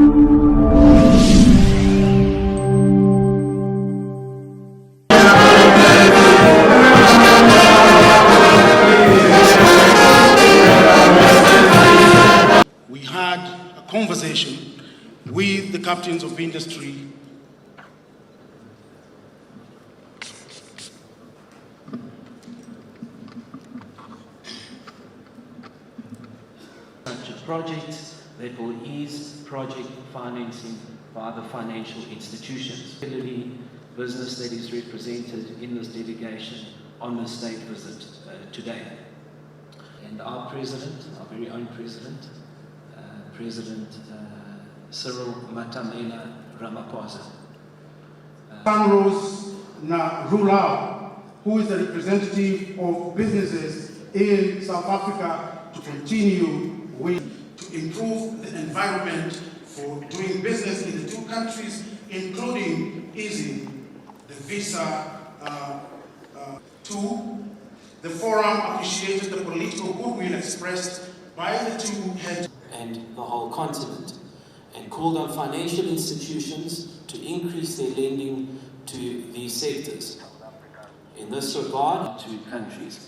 We had a conversation with the captains of industry such a project that will ease project financing for other financial institutions, particularly business that is represented in this delegation on the state visit today. And our president, our very own president, President Cyril Matamela Ramaphosa. Rose Ruto, who is the representative of businesses in South Africa, to continue to improve the environment for doing business in the two countries, including easing the visa. Two, the forum appreciated the political goodwill expressed by the two heads and the whole continent, and called on financial institutions to increase their lending to these sectors. In this regard, two countries.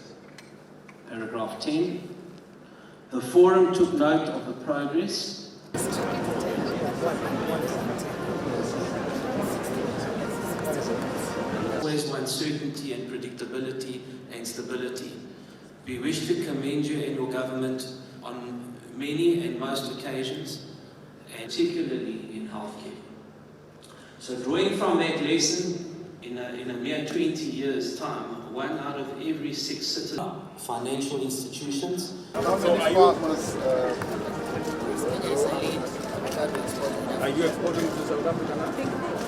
Paragraph 10. The forum took note of the progress always want certainty and predictability and stability. We wish to commend you and your government on many and most occasions, and particularly in healthcare. So drawing from that lesson, in a mere 20 years' time, 1 out of every 6 citizens, financial institutions. Are you exporting to South Africa now?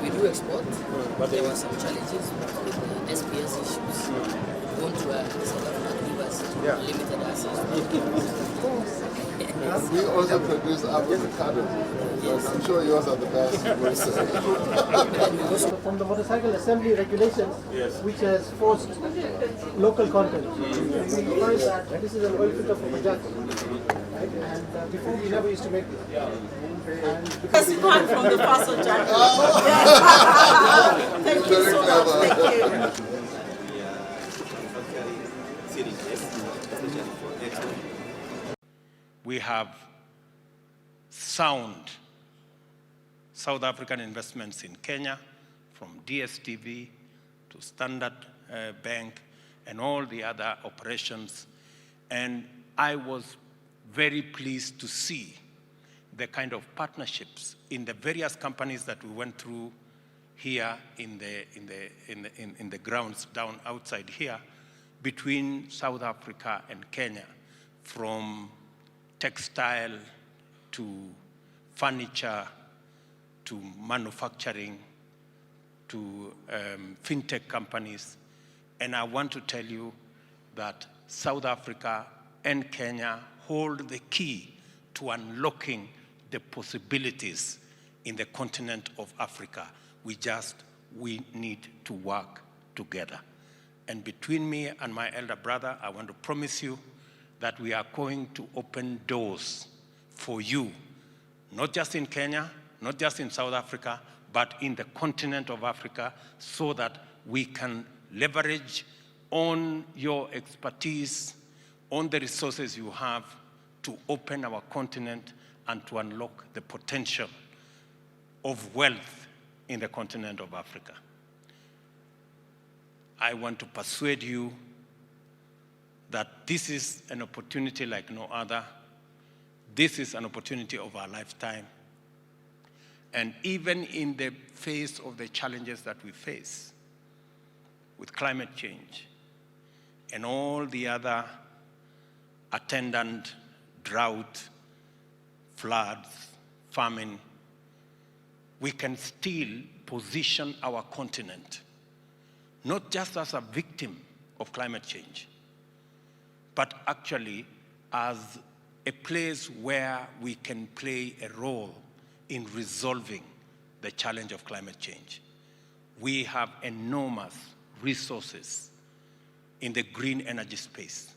We do export, but there were some challenges with the SPS issues. We want to South Africa give us limited access. We also produce avocado. Yes. I'm sure yours are the best. From the motorcycle assembly regulations, which has forced local content. We find that this is an oil filter for Bajaj. Right? And before we never used to make it. That's part from the passenger. Thank you so much. Thank you. We have sound South African investments in Kenya, from DSTV to Standard Bank and all the other operations. And I was very pleased to see the kind of partnerships in the various companies that we went through here in the grounds down outside here between South Africa and Kenya, from textile to furniture to manufacturing to fintech companies. And I want to tell you that South Africa and Kenya hold the key to unlocking the possibilities in the continent of Africa. We need to work together. And between me and my elder brother, I want to promise you that we are going to open doors for you, not just in Kenya, not just in South Africa, but in the continent of Africa, so that we can leverage on your expertise, on the resources you have to open our continent and to unlock the potential of wealth in the continent of Africa. I want to persuade you that this is an opportunity like no other. This is an opportunity of our lifetime. And even in the face of the challenges that we face with climate change and all the other attendant drought, floods, famine, we can still position our continent not just as a victim of climate change, but actually as a place where we can play a role in resolving the challenge of climate change. We have enormous resources in the green energy space.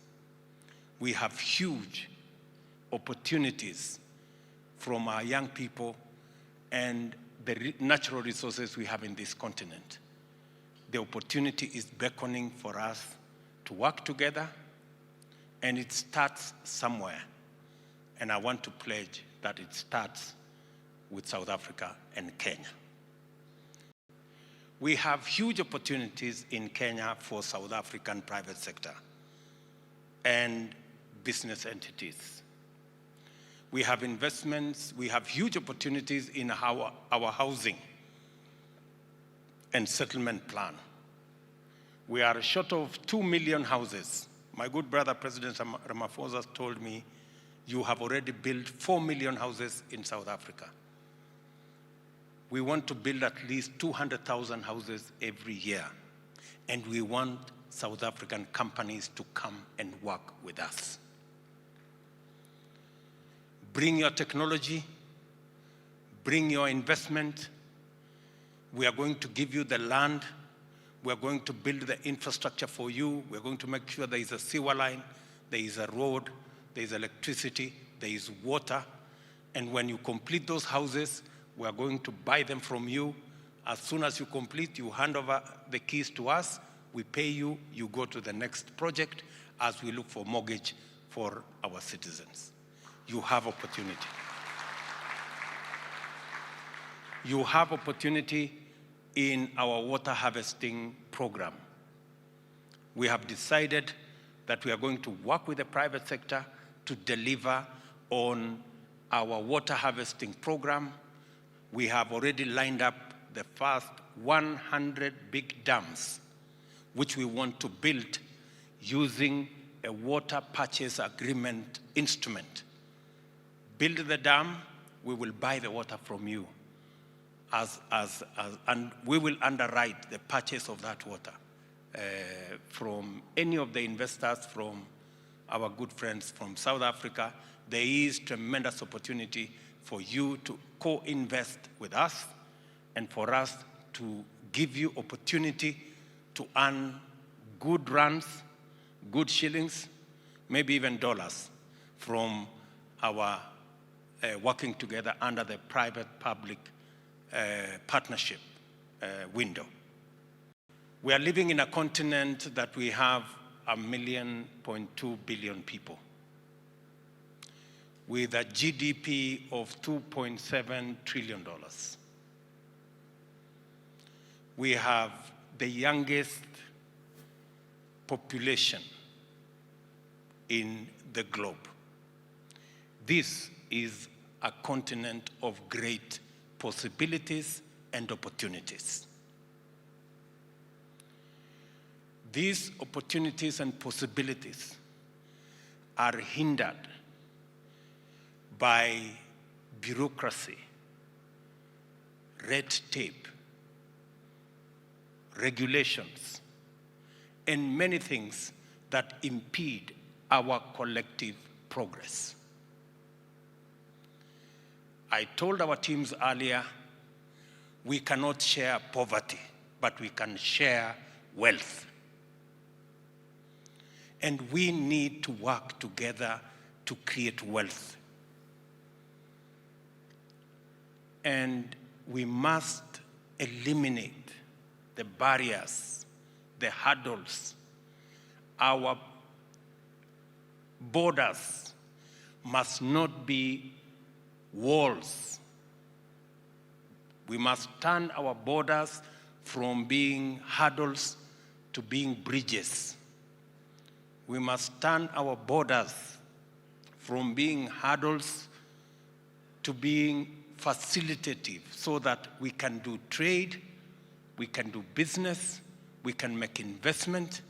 We have huge opportunities from our young people and the natural resources we have in this continent. The opportunity is beckoning for us to work together, and it starts somewhere. And I want to pledge that it starts with South Africa and Kenya. We have huge opportunities in Kenya for South African private sector and business entities. We have investments, we have huge opportunities in our housing and settlement plan. We are short of 2 million houses. My good brother, President Ramaphosa, told me, you have already built 4 million houses in South Africa. We want to build at least 200,000 houses every year. And we want South African companies to come and work with us. Bring your technology, bring your investment. We are going to give you the land. We are going to build the infrastructure for you. We're going to make sure there is a sewer line, there is a road, there is electricity, there is water. And when you complete those houses, we are going to buy them from you. As soon as you complete, you hand over the keys to us. We pay you, you go to the next project as we look for mortgage for our citizens. You have opportunity. You have opportunity in our water harvesting program. We have decided that we are going to work with the private sector to deliver on our water harvesting program. We have already lined up the first 100 big dams, which we want to build using a water purchase agreement instrument. Build the dam, we will buy the water from you, and we will underwrite the purchase of that water from any of the investors, from our good friends from South Africa. There is tremendous opportunity for you to co-invest with us and for us to give you opportunity to earn good rands, good shillings, maybe even dollars from our working together under the private-public partnership window. We are living in a continent that we have 1.2 billion people with a GDP of $2.7 trillion. We have the youngest population in the globe. This is a continent of great possibilities and opportunities. These opportunities and possibilities are hindered by bureaucracy, red tape, regulations, and many things that impede our collective progress. I told our teams earlier, we cannot share poverty, but we can share wealth. And we need to work together to create wealth. And we must eliminate the barriers, the hurdles. Our borders must not be walls. We must turn our borders from being hurdles to being bridges. We must turn our borders from being hurdles to being facilitative so that we can do trade, we can do business, we can make investment,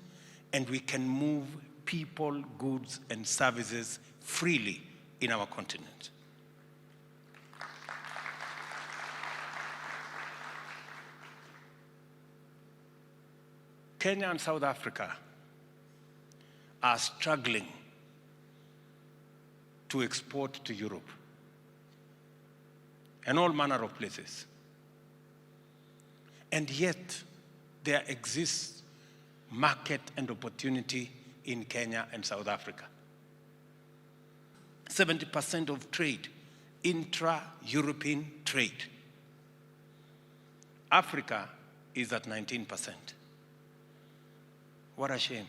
and we can move people, goods, and services freely in our continent. Kenya and South Africa are struggling to export to Europe and all manner of places. And yet, there exists market and opportunity in Kenya and South Africa. 70% of trade, intra-European trade, Africa is at 19%. What a shame.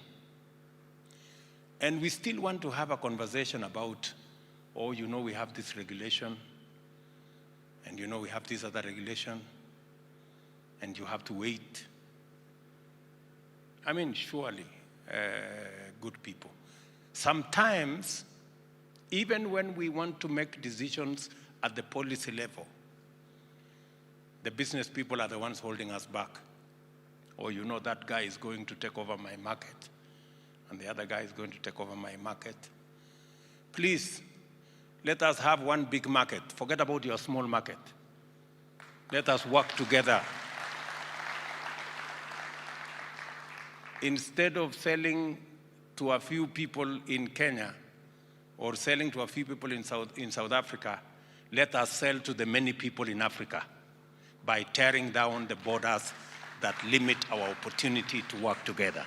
And we still want to have a conversation about, oh, you know, we have this regulation, and you know, we have this other regulation, and you have to wait. I mean, surely, good people. Sometimes, even when we want to make decisions at the policy level, the business people are the ones holding us back. Or you know, that guy is going to take over my market, and the other guy is going to take over my market. Please, let us have one big market. Forget about your small market. Let us work together. Instead of selling to a few people in Kenya or selling to a few people in South Africa, let us sell to the many people in Africa by tearing down the borders that limit our opportunity to work together.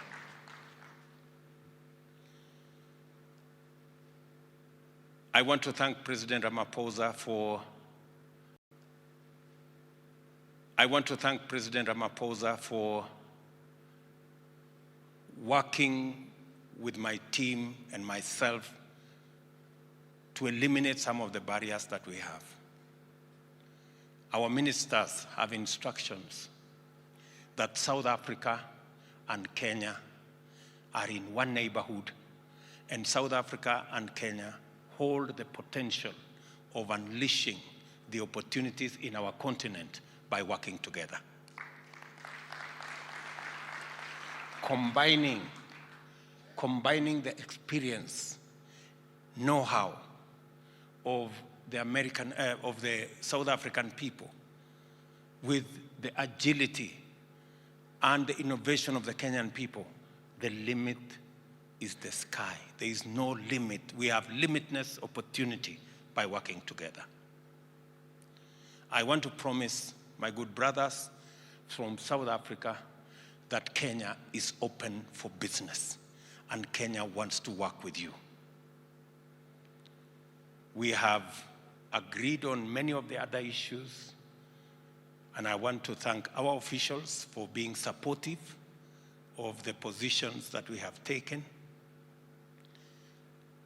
I want to thank President Ramaphosa for working with my team and myself to eliminate some of the barriers that we have. Our ministers have instructions that South Africa and Kenya are in one neighborhood, and South Africa and Kenya hold the potential of unleashing the opportunities in our continent by working together. Combining the experience, know-how of the South African people with the agility and the innovation of the Kenyan people, the limit is the sky. There is no limit. We have limitless opportunity by working together. I want to promise my good brothers from South Africa that Kenya is open for business and Kenya wants to work with you. We have agreed on many of the other issues, and I want to thank our officials for being supportive of the positions that we have taken.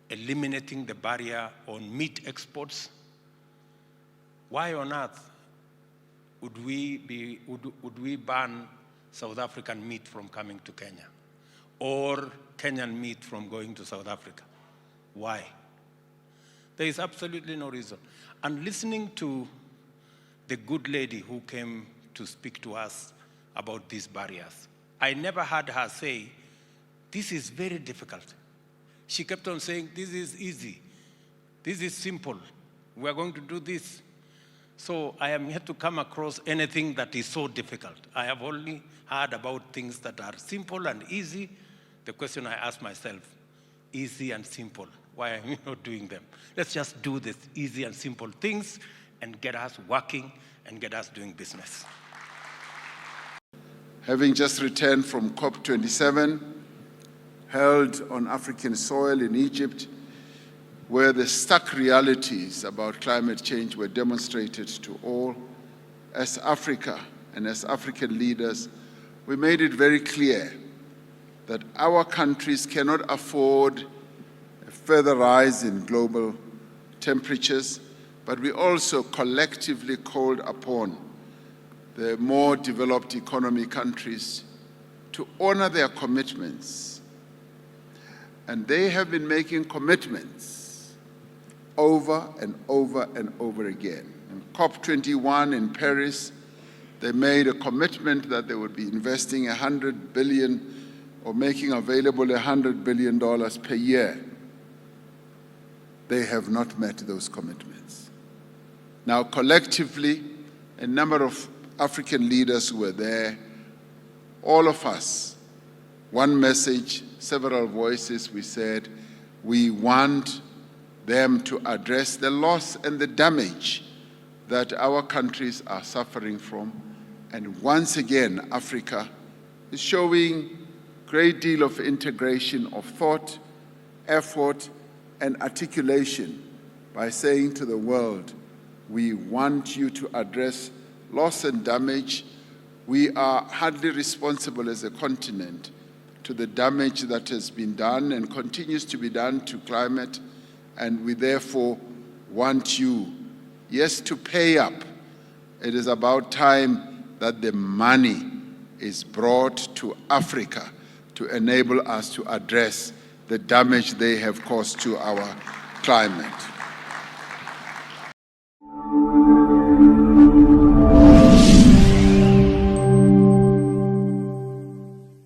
Eliminating the barrier on meat exports. Why on earth would we ban South African meat from coming to Kenya, or Kenyan meat from going to South Africa? Why? There is absolutely no reason. And listening to the good lady who came to speak to us about these barriers, I never heard her say, this is very difficult. She kept on saying, this is easy. This is simple. We are going to do this. So I am yet to come across anything that is so difficult. I have only heard about things that are simple and easy. The question I ask myself, easy and simple, why are we not doing them? Let's just do this easy and simple things and get us working and get us doing business. Having just returned from COP27, held on African soil in Egypt, where the stark realities about climate change were demonstrated to all, as Africa and as African leaders, we made it very clear that our countries cannot afford a further rise in global temperatures, but we also collectively called upon the more developed economy countries to honor their commitments. And they have been making commitments over and over and over again. In COP21 in Paris, they made a commitment that they would be investing $100 billion or making available $100 billion per year. They have not met those commitments. Now, collectively, a number of African leaders who were there, all of us, one message, several voices, we said, we want them to address the loss and the damage that our countries are suffering from. And once again, Africa is showing a great deal of integration of thought, effort, and articulation by saying to the world, we want you to address loss and damage We are hardly responsible as a continent to the damage that has been done and continues to be done to climate, and we therefore want you, yes, to pay up. It is about time that the money is brought to Africa to enable us to address the damage they have caused to our climate.